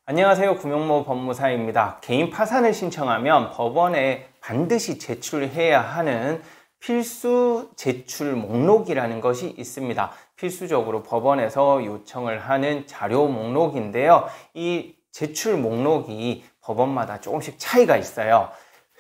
안녕하세요. 구명모 법무사입니다. 개인 파산을 신청하면 법원에 반드시 제출해야 하는 필수 제출 목록이라는 것이 있습니다. 필수적으로 법원에서 요청을 하는 자료 목록인데요. 이 제출 목록이 법원마다 조금씩 차이가 있어요.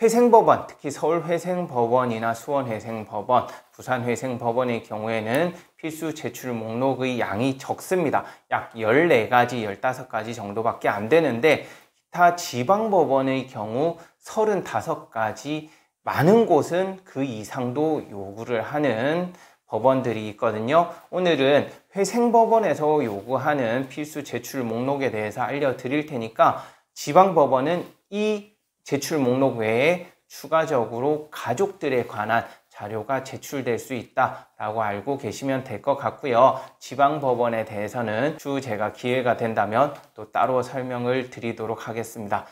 회생법원, 특히 서울회생법원이나 수원회생법원, 부산회생법원의 경우에는 필수 제출 목록의 양이 적습니다. 약 14가지, 15가지 정도밖에 안 되는데 기타 지방법원의 경우 35가지, 많은 곳은 그 이상도 요구를 하는 법원들이 있거든요. 오늘은 회생법원에서 요구하는 필수 제출 목록에 대해서 알려드릴 테니까 지방법원은 이 제출 목록 외에 추가적으로 가족들에 관한 자료가 제출될 수 있다라고 알고 계시면 될 것 같고요. 지방법원에 대해서는 제가 기회가 된다면 또 따로 설명을 드리도록 하겠습니다.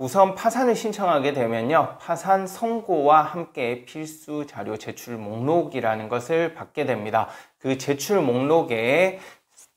우선 파산을 신청하게 되면요, 파산 선고와 함께 필수 자료 제출 목록이라는 것을 받게 됩니다. 그 제출 목록에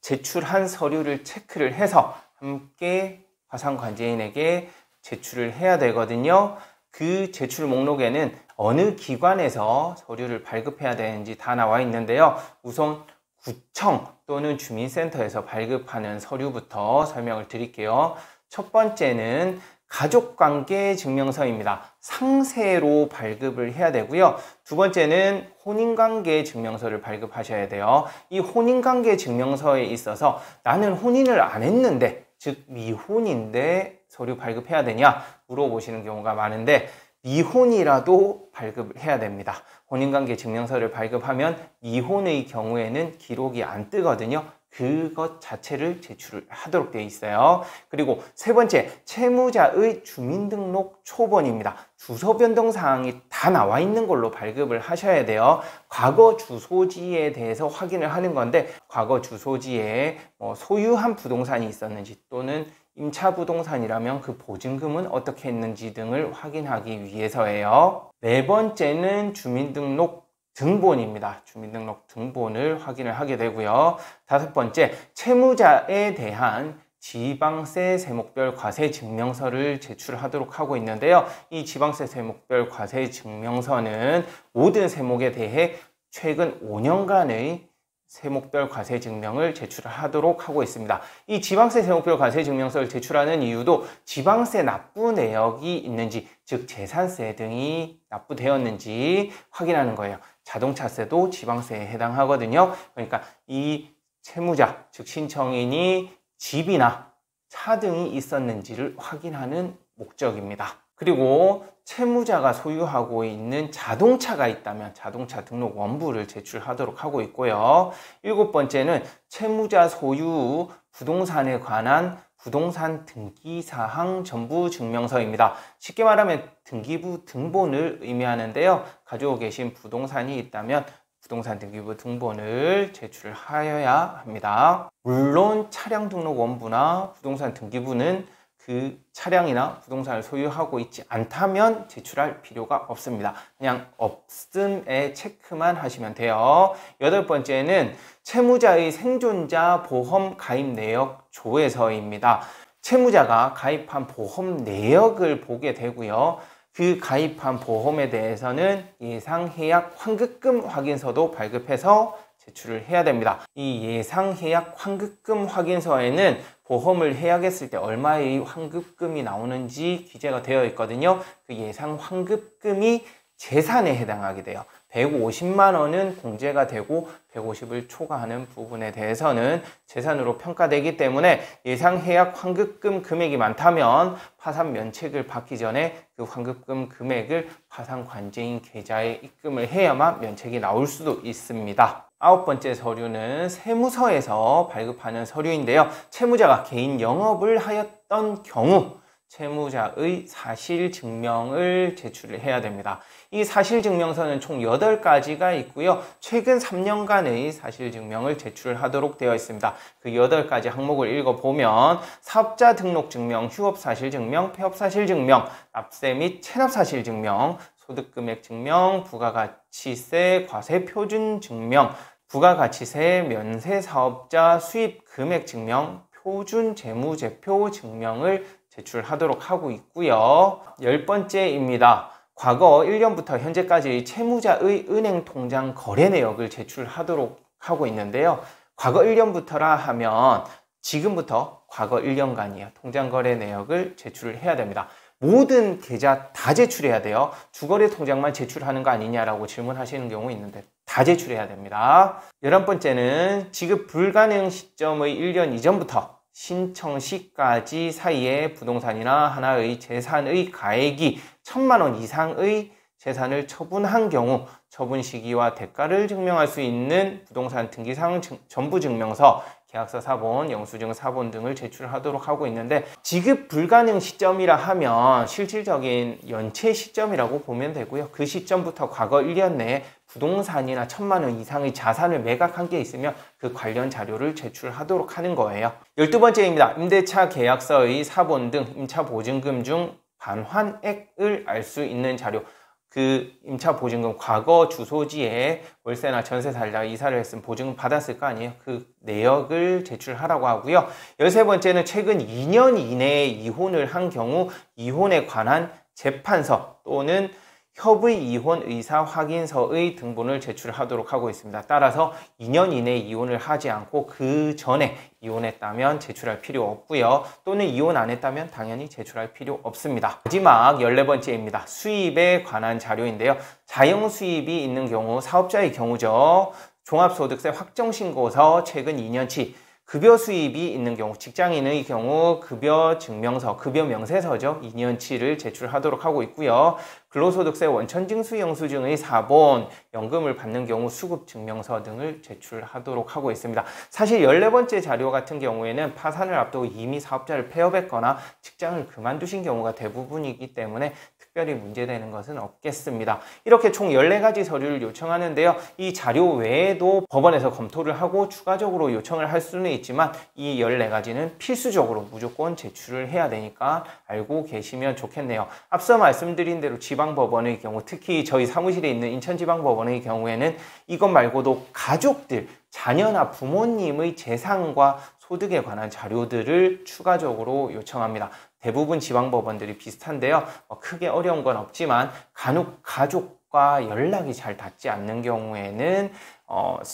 제출한 서류를 체크를 해서 함께 파산관제인에게 제출을 해야 되거든요. 그 제출 목록에는 어느 기관에서 서류를 발급해야 되는지 다 나와 있는데요. 우선 구청 또는 주민센터에서 발급하는 서류부터 설명을 드릴게요. 첫 번째는 가족관계 증명서입니다. 상세로 발급을 해야 되고요. 두 번째는 혼인관계 증명서를 발급하셔야 돼요. 이 혼인관계 증명서에 있어서 나는 혼인을 안 했는데, 즉 미혼인데 서류 발급해야 되냐 물어보시는 경우가 많은데 미혼이라도 발급을 해야 됩니다. 혼인관계 증명서를 발급하면 미혼의 경우에는 기록이 안 뜨거든요. 그것 자체를 제출을 하도록 되어 있어요. 그리고 세 번째, 채무자의 주민등록 초본입니다. 주소 변동 사항이 다 나와 있는 걸로 발급을 하셔야 돼요. 과거 주소지에 대해서 확인을 하는 건데, 과거 주소지에 소유한 부동산이 있었는지 또는 임차 부동산이라면 그 보증금은 어떻게 했는지 등을 확인하기 위해서예요. 네 번째는 주민등록 등본입니다. 주민등록 등본을 확인을 하게 되고요. 다섯 번째, 채무자에 대한 지방세 세목별 과세 증명서를 제출하도록 하고 있는데요. 이 지방세 세목별 과세 증명서는 모든 세목에 대해 최근 5년간의 세목별 과세 증명을 제출하도록 하고 있습니다. 이 지방세 세목별 과세 증명서를 제출하는 이유도 지방세 납부 내역이 있는지, 즉 재산세 등이 납부되었는지 확인하는 거예요. 자동차세도 지방세에 해당하거든요. 그러니까 이 채무자, 즉 신청인이 집이나 차 등이 있었는지를 확인하는 목적입니다. 그리고 채무자가 소유하고 있는 자동차가 있다면 자동차 등록 원부를 제출하도록 하고 있고요. 일곱 번째는 채무자 소유 부동산에 관한 부동산 등기사항 전부 증명서입니다. 쉽게 말하면 등기부 등본을 의미하는데요. 가지고 계신 부동산이 있다면 부동산 등기부 등본을 제출하여야 합니다. 물론 차량 등록 원부나 부동산 등기부는 그 차량이나 부동산을 소유하고 있지 않다면 제출할 필요가 없습니다. 그냥 없음에 체크만 하시면 돼요. 여덟 번째는 채무자의 생존자 보험 가입 내역 조회서입니다. 채무자가 가입한 보험 내역을 보게 되고요. 그 가입한 보험에 대해서는 예상해약 환급금 확인서도 발급해서 제출을 해야 됩니다. 이 예상해약 환급금 확인서에는 보험을 해약했을 때 얼마의 환급금이 나오는지 기재가 되어 있거든요. 그 예상 환급금이 재산에 해당하게 돼요. 150만 원은 공제가 되고 150을 초과하는 부분에 대해서는 재산으로 평가되기 때문에 예상해약 환급금 금액이 많다면 파산 면책을 받기 전에 그 환급금 금액을 파산관제인 계좌에 입금을 해야만 면책이 나올 수도 있습니다. 아홉 번째 서류는 세무서에서 발급하는 서류인데요. 채무자가 개인 영업을 하였던 경우 채무자의 사실증명을 제출을 해야 됩니다. 이 사실증명서는 총 8가지가 있고요. 최근 3년간의 사실증명을 제출하도록 되어 있습니다. 그 8가지 항목을 읽어보면 사업자 등록증명, 휴업사실증명, 폐업사실증명, 납세 및 체납사실증명, 소득금액 증명, 부가가치세 과세표준 증명, 부가가치세, 면세사업자 수입 금액 증명, 표준 재무제표 증명을 제출하도록 하고 있고요. 10번째입니다. 과거 1년부터 현재까지 채무자의 은행 통장 거래 내역을 제출하도록 하고 있는데요. 과거 1년부터라 하면 지금부터 과거 1년간이요. 통장 거래 내역을 제출을 해야 됩니다. 모든 계좌 다 제출해야 돼요. 주거래 통장만 제출하는 거 아니냐라고 질문하시는 경우 있는데 다 제출해야 됩니다. 11번째는 지급 불가능 시점의 1년 이전부터 신청 시까지 사이에 부동산이나 하나의 재산의 가액이 1,000만 원 이상의 재산을 처분한 경우 처분 시기와 대가를 증명할 수 있는 부동산 등기상 전부증명서, 계약서 사본, 영수증 사본 등을 제출하도록 하고 있는데 지급 불가능 시점이라 하면 실질적인 연체 시점이라고 보면 되고요. 그 시점부터 과거 1년 내에 부동산이나 1,000만 원 이상의 자산을 매각한 게 있으면 그 관련 자료를 제출하도록 하는 거예요. 12번째입니다. 임대차 계약서의 사본 등 임차 보증금 중 반환액을 알 수 있는 자료. 그 임차 보증금 과거 주소지에 월세나 전세 살다가 이사를 했으면 보증금 받았을 거 아니에요. 그 내역을 제출하라고 하고요. 13번째는 최근 2년 이내에 이혼을 한 경우 이혼에 관한 재판서 또는 협의 이혼 의사 확인서의 등본을 제출하도록 하고 있습니다. 따라서 2년 이내에 이혼을 하지 않고 그 전에 이혼했다면 제출할 필요 없고요. 또는 이혼 안 했다면 당연히 제출할 필요 없습니다. 마지막 14번째입니다. 수입에 관한 자료인데요. 자영 수입이 있는 경우 사업자의 경우죠. 종합소득세 확정신고서 최근 2년치, 급여 수입이 있는 경우 직장인의 경우 급여 증명서, 급여 명세서죠. 2년치를 제출하도록 하고 있고요. 근로소득세 원천징수 영수증의 사본, 연금을 받는 경우 수급증명서 등을 제출하도록 하고 있습니다. 사실 14번째 자료 같은 경우에는 파산을 앞두고 이미 사업자를 폐업했거나 직장을 그만두신 경우가 대부분이기 때문에 특별히 문제되는 것은 없겠습니다. 이렇게 총 14가지 서류를 요청하는데요. 이 자료 외에도 법원에서 검토를 하고 추가적으로 요청을 할 수는 있지만 이 14가지는 필수적으로 무조건 제출을 해야 되니까 알고 계시면 좋겠네요. 앞서 말씀드린 대로 지방법원의 경우, 특히 저희 사무실에 있는 인천지방법원의 경우에는 이것 말고도 가족들, 자녀나 부모님의 재산과 소득에 관한 자료들을 추가적으로 요청합니다. 대부분 지방법원들이 비슷한데요. 크게 어려운 건 없지만 간혹 가족과 연락이 잘 닿지 않는 경우에는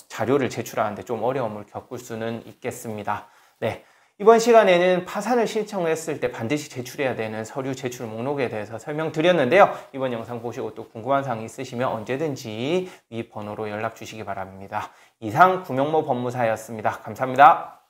자료를 제출하는데 좀 어려움을 겪을 수는 있겠습니다. 네. 이번 시간에는 파산을 신청했을 때 반드시 제출해야 되는 서류 제출 목록에 대해서 설명드렸는데요. 이번 영상 보시고 또 궁금한 사항이 있으시면 언제든지 위 번호로 연락 주시기 바랍니다. 이상 구명모 법무사였습니다. 감사합니다.